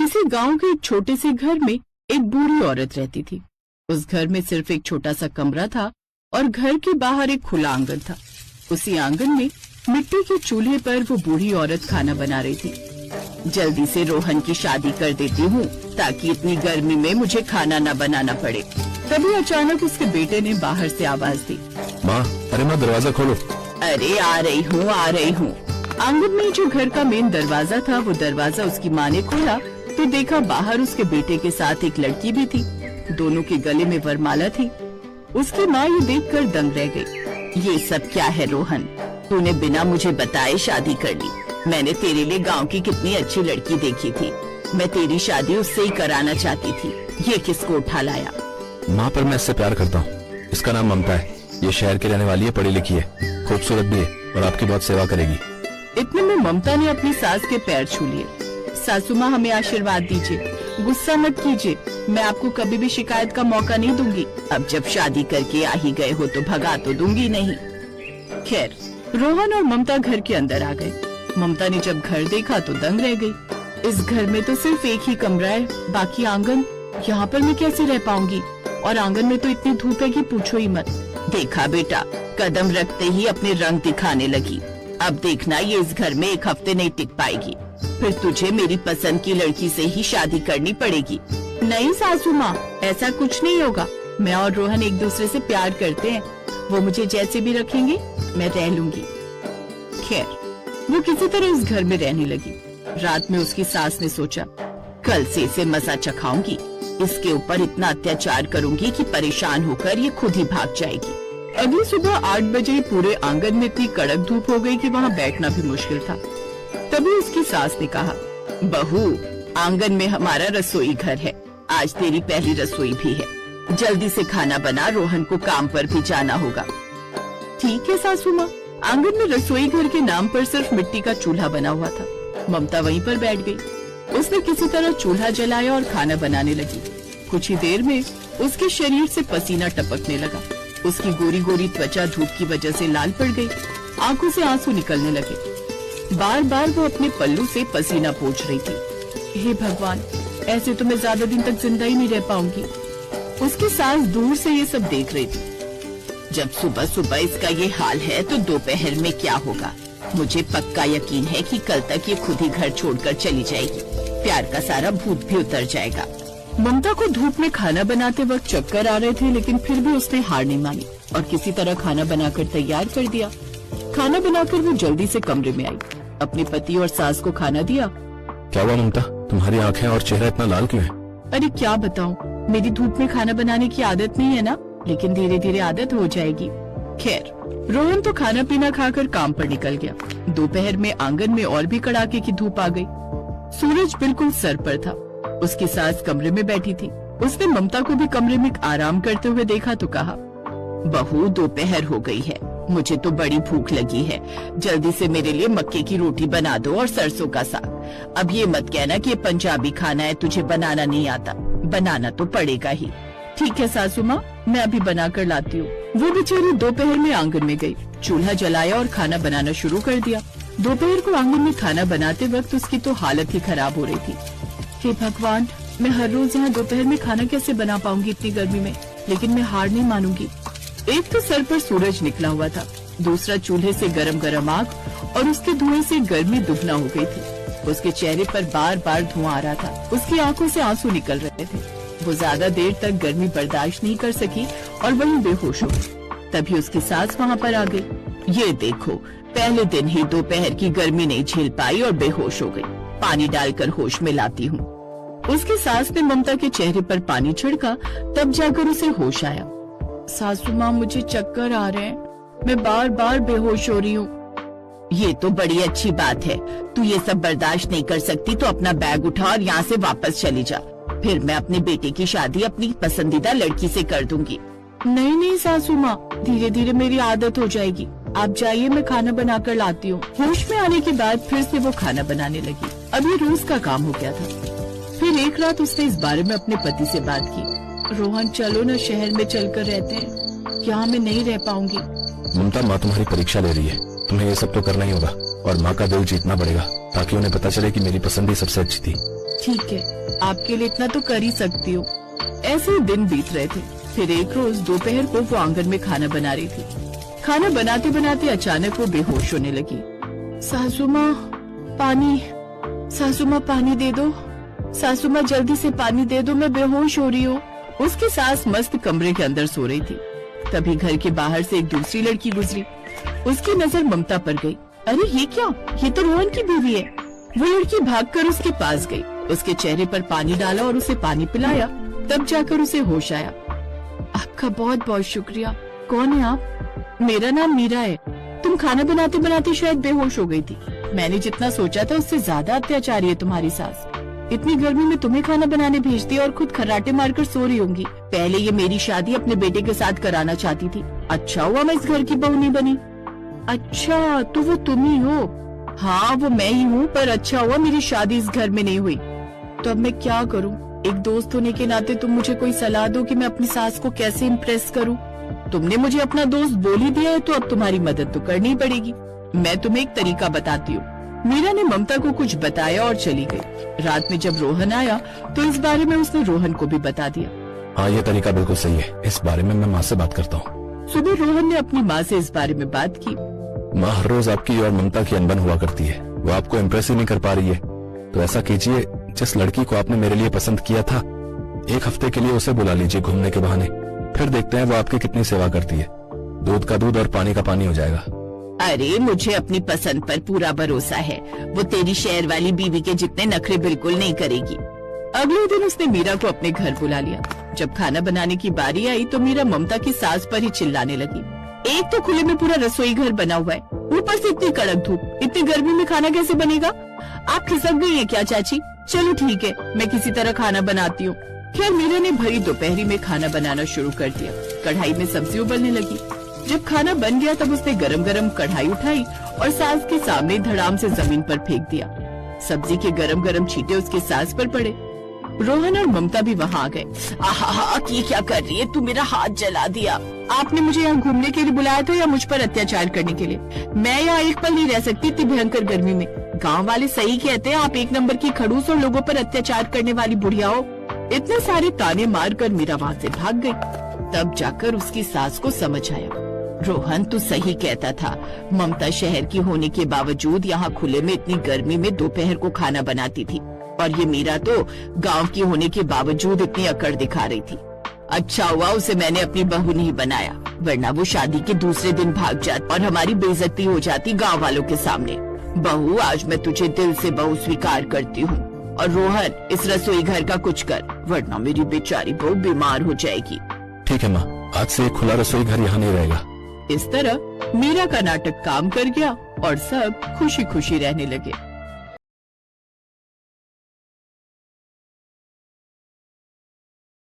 किसी गांव के एक छोटे से घर में एक बूढ़ी औरत रहती थी। उस घर में सिर्फ एक छोटा सा कमरा था और घर के बाहर एक खुला आंगन था। उसी आंगन में मिट्टी के चूल्हे पर वो बूढ़ी औरत खाना बना रही थी। जल्दी से रोहन की शादी कर देती हूँ ताकि इतनी गर्मी में मुझे खाना न बनाना पड़े। तभी अचानक उसके बेटे ने बाहर से आवाज दी, माँ, अरे माँ, दरवाजा खोलो। अरे आ रही हूँ। आंगन में जो घर का मेन दरवाजा था, वो दरवाजा उसकी माँ ने खोला तो देखा बाहर उसके बेटे के साथ एक लड़की भी थी। दोनों के गले में वरमाला थी। उसकी माँ ये देखकर दंग रह गई। ये सब क्या है रोहन? तूने बिना मुझे बताए शादी कर ली। मैंने तेरे लिए गांव की कितनी अच्छी लड़की देखी थी। मैं तेरी शादी उससे ही कराना चाहती थी। ये किसको उठा लाया? माँ, पर मैं इससे प्यार करता हूँ। इसका नाम ममता है। ये शहर की रहने वाली है, पढ़ी लिखी है, खूबसूरत भी है और आपकी बहुत सेवा करेगी। इतने में ममता ने अपनी सास के पैर छू लिए। सासू माँ, हमें आशीर्वाद दीजिए, गुस्सा मत कीजिए, मैं आपको कभी भी शिकायत का मौका नहीं दूंगी। अब जब शादी करके आ ही गए हो तो भगा तो दूंगी नहीं। खैर, रोहन और ममता घर के अंदर आ गए। ममता ने जब घर देखा तो दंग रह गई। इस घर में तो सिर्फ एक ही कमरा है, बाकी आंगन। यहाँ पर मैं कैसे रह पाऊंगी? और आंगन में तो इतनी धूप है कि पूछो ही मत। देखा बेटा, कदम रखते ही अपने रंग दिखाने लगी। अब देखना, ये इस घर में एक हफ्ते नहीं टिक पाएगी। फिर तुझे मेरी पसंद की लड़की से ही शादी करनी पड़ेगी। नहीं सासू माँ, ऐसा कुछ नहीं होगा। मैं और रोहन एक दूसरे से प्यार करते हैं। वो मुझे जैसे भी रखेंगे मैं रह लूंगी। खैर, वो किसी तरह इस घर में रहने लगी। रात में उसकी सास ने सोचा, कल से इसे मजा चखाऊंगी। इसके ऊपर इतना अत्याचार करूंगी कि परेशान होकर ये खुद ही भाग जाएगी। अगली सुबह 8 बजे पूरे आंगन में इतनी कड़क धूप हो गई कि वहाँ बैठना भी मुश्किल था। तभी उसकी सास ने कहा, बहू, आंगन में हमारा रसोई घर है। आज तेरी पहली रसोई भी है। जल्दी से खाना बना, रोहन को काम पर भी जाना होगा। ठीक है सासू माँ। आंगन में रसोई घर के नाम पर सिर्फ मिट्टी का चूल्हा बना हुआ था। ममता वहीं पर बैठ गई। उसने किसी तरह चूल्हा जलाया और खाना बनाने लगी। कुछ ही देर में उसके शरीर से पसीना टपकने लगा। उसकी गोरी गोरी त्वचा धूप की वजह से लाल पड़ गई। आंखों से आंसू निकलने लगे। बार बार वो अपने पल्लू से पसीना पोंछ रही थी। हे भगवान, ऐसे तो मैं ज्यादा दिन तक जिंदा ही नहीं रह पाऊंगी। उसकी सास दूर से ये सब देख रही थी। जब सुबह सुबह इसका ये हाल है तो दोपहर में क्या होगा? मुझे पक्का यकीन है कि कल तक ये खुद ही घर छोड़कर चली जाएगी। प्यार का सारा भूत भी उतर जाएगा। ममता को धूप में खाना बनाते वक्त चक्कर आ रहे थे, लेकिन फिर भी उसने हार नहीं मानी और किसी तरह खाना बनाकर तैयार कर दिया। खाना बनाकर वो जल्दी से कमरे में आई। अपने पति और सास को खाना दिया। क्या हुआ ममता, तुम्हारी आंखें और चेहरा इतना लाल क्यों है? अरे क्या बताऊं, मेरी धूप में खाना बनाने की आदत नहीं है ना, लेकिन धीरे धीरे आदत हो जाएगी। खैर, रोहन तो खाना पीना खाकर काम पर निकल गया। दोपहर में आंगन में और भी कड़ाके की धूप आ गई। सूरज बिल्कुल सर पर था। उसकी सास कमरे में बैठी थी। उसने ममता को भी कमरे में आराम करते हुए देखा तो कहा, बहू, दोपहर हो गई है, मुझे तो बड़ी भूख लगी है। जल्दी से मेरे लिए मक्के की रोटी बना दो और सरसों का साग। अब ये मत कहना कि ये पंजाबी खाना है, तुझे बनाना नहीं आता। बनाना तो पड़ेगा ही। ठीक है सासू माँ, मैं अभी बना कर लाती हूँ। वो बेचारी दोपहर में आंगन में गई, चूल्हा जलाया और खाना बनाना शुरू कर दिया। दोपहर को आंगन में खाना बनाते वक्त उसकी तो हालत ही खराब हो रही थी। हे भगवान, मैं हर रोज यहाँ दोपहर में खाना कैसे बना पाऊंगी इतनी गर्मी में? लेकिन मैं हार नहीं मानूंगी। एक तो सर पर सूरज निकला हुआ था, दूसरा चूल्हे से गरम गरम आग और उसके धुएं से गर्मी दुगना हो गई थी। उसके चेहरे पर बार बार धुआं आ रहा था। उसकी आंखों से आंसू निकल रहे थे। वो ज्यादा देर तक गर्मी बर्दाश्त नहीं कर सकी और वहीं बेहोश हो गई। तभी उसकी सास वहाँ पर आ गई। ये देखो, पहले दिन ही दोपहर की गर्मी नहीं झेल पाई और बेहोश हो गई। पानी डालकर होश में लाती हूँ। उसकी सास ने ममता के चेहरे पर पानी छिड़का, तब जाकर उसे होश आया। सासू माँ, मुझे चक्कर आ रहे हैं, मैं बार बार बेहोश हो रही हूँ। ये तो बड़ी अच्छी बात है। तू ये सब बर्दाश्त नहीं कर सकती तो अपना बैग उठा और यहाँ से वापस चली जा। फिर मैं अपने बेटे की शादी अपनी पसंदीदा लड़की से कर दूंगी। नहीं नहीं सासू माँ, धीरे धीरे मेरी आदत हो जाएगी। आप जाइए, मैं खाना बनाकर लाती हूँ। होश में आने के बाद फिर से वो खाना बनाने लगी। अब ये रोज का काम हो गया था। फिर एक रात उसने इस बारे में अपने पति से बात की। रोहन, चलो ना, शहर में चलकर रहते हैं, यहाँ मैं नहीं रह पाऊंगी। ममता, माँ तुम्हारी परीक्षा ले रही है, तुम्हें ये सब तो करना ही होगा और माँ का दिल जीतना पड़ेगा ताकि उन्हें पता चले कि मेरी पसंद ही सबसे अच्छी थी। ठीक है, आपके लिए इतना तो कर ही सकती हूँ। ऐसे ही दिन बीत रहे थे। फिर एक रोज दोपहर को वो आंगन में खाना बना रही थी। खाना बनाते बनाते अचानक वो बेहोश होने लगी। सासू माँ पानी, सासू माँ पानी दे दो, सासू माँ जल्दी से पानी दे दो, मैं बेहोश हो रही हूँ। उसकी सास मस्त कमरे के अंदर सो रही थी। तभी घर के बाहर से एक दूसरी लड़की गुजरी। उसकी नजर ममता पर गई। अरे ये क्या, ये तो रोहन की बीवी है। वो लड़की भागकर उसके पास गई, उसके चेहरे पर पानी डाला और उसे पानी पिलाया। तब जाकर उसे होश आया। आपका बहुत बहुत शुक्रिया। कौन है आप? मेरा नाम मीरा है। तुम खाना बनाते बनाते शायद बेहोश हो गई थी। मैंने जितना सोचा था उससे ज्यादा अत्याचारी है तुम्हारी सास। इतनी गर्मी में तुम्हें खाना बनाने भेज दिया और खुद खर्राटे मारकर सो रही होंगी। पहले ये मेरी शादी अपने बेटे के साथ कराना चाहती थी। अच्छा हुआ मैं इस घर की बहू नहीं बनी। अच्छा, तो वो तुम ही हो? हाँ, वो मैं ही हूँ, पर अच्छा हुआ मेरी शादी इस घर में नहीं हुई। तो अब मैं क्या करूँ? एक दोस्त होने के नाते तुम मुझे कोई सलाह दो कि मैं अपनी सास को कैसे इम्प्रेस करूँ। तुमने मुझे अपना दोस्त बोल ही दिया है, तो अब तुम्हारी मदद तो करनी ही पड़ेगी। मैं तुम्हें एक तरीका बताती हूँ। मीरा ने ममता को कुछ बताया और चली गई। रात में जब रोहन आया तो इस बारे में उसने रोहन को भी बता दिया। हाँ, ये तरीका बिल्कुल सही है। इस बारे में मैं माँ से बात करता हूँ। सुबह रोहन ने अपनी माँ से इस बारे में बात की। माँ हर रोज आपकी और ममता की अनबन हुआ करती है। वो आपको इम्प्रेस ही नहीं कर पा रही है। तो ऐसा कीजिए, जिस लड़की को आपने मेरे लिए पसंद किया था, एक हफ्ते के लिए उसे बुला लीजिए घूमने के बहाने। फिर देखते हैं वो आपकी कितनी सेवा करती है। दूध का दूध और पानी का पानी हो जाएगा। अरे मुझे अपनी पसंद पर पूरा भरोसा है। वो तेरी शहर वाली बीवी के जितने नखरे बिल्कुल नहीं करेगी। अगले दिन उसने मीरा को अपने घर बुला लिया। जब खाना बनाने की बारी आई तो मीरा ममता की सास पर ही चिल्लाने लगी। एक तो खुले में पूरा रसोई घर बना हुआ है, ऊपर से इतनी कड़क धूप, इतनी गर्मी में खाना कैसे बनेगा? आप खिसक गई है क्या चाची? चलो ठीक है, मैं किसी तरह खाना बनाती हूँ। खैर मीरा ने भरी दोपहरी में खाना बनाना शुरू कर दिया। कढ़ाई में सब्जी उबलने लगी। जब खाना बन गया तब उसने गरम गरम कढ़ाई उठाई और सास के सामने धड़ाम से जमीन पर फेंक दिया। सब्जी के गरम गरम छींटे उसके सास पर पड़े। रोहन और ममता भी वहाँ आ गए। आहा, ये क्या कर रही है? तू मेरा हाथ जला दिया। आपने मुझे यहाँ घूमने के लिए बुलाया था या मुझ पर अत्याचार करने के लिए? मैं यहाँ एक पल नहीं रह सकती इतनी भयंकर गर्मी में। गाँव वाले सही कहते हैं, आप एक नंबर की खड़ूस और लोगों पर अत्याचार करने वाली बुढ़िया हो। इतने सारे ताने मारकर मीरा वहाँ से भाग गई। तब जाकर उसकी सास को समझ आया, रोहन तू सही कहता था। ममता शहर की होने के बावजूद यहाँ खुले में इतनी गर्मी में दोपहर को खाना बनाती थी, और ये मीरा तो गांव की होने के बावजूद इतनी अकड़ दिखा रही थी। अच्छा हुआ उसे मैंने अपनी बहू नहीं बनाया, वरना वो शादी के दूसरे दिन भाग जाती और हमारी बेइज्जती हो जाती गांव वालों के सामने। बहू, आज मैं तुझे दिल से बहू स्वीकार करती हूँ। और रोहन, इस रसोई घर का कुछ कर, वरना मेरी बेचारी बहू बीमार हो जाएगी। ठीक है माँ, आज से खुला रसोई घर यहाँ नहीं रहेगा। इस तरह मीरा का नाटक काम कर गया और सब खुशी खुशी रहने लगे।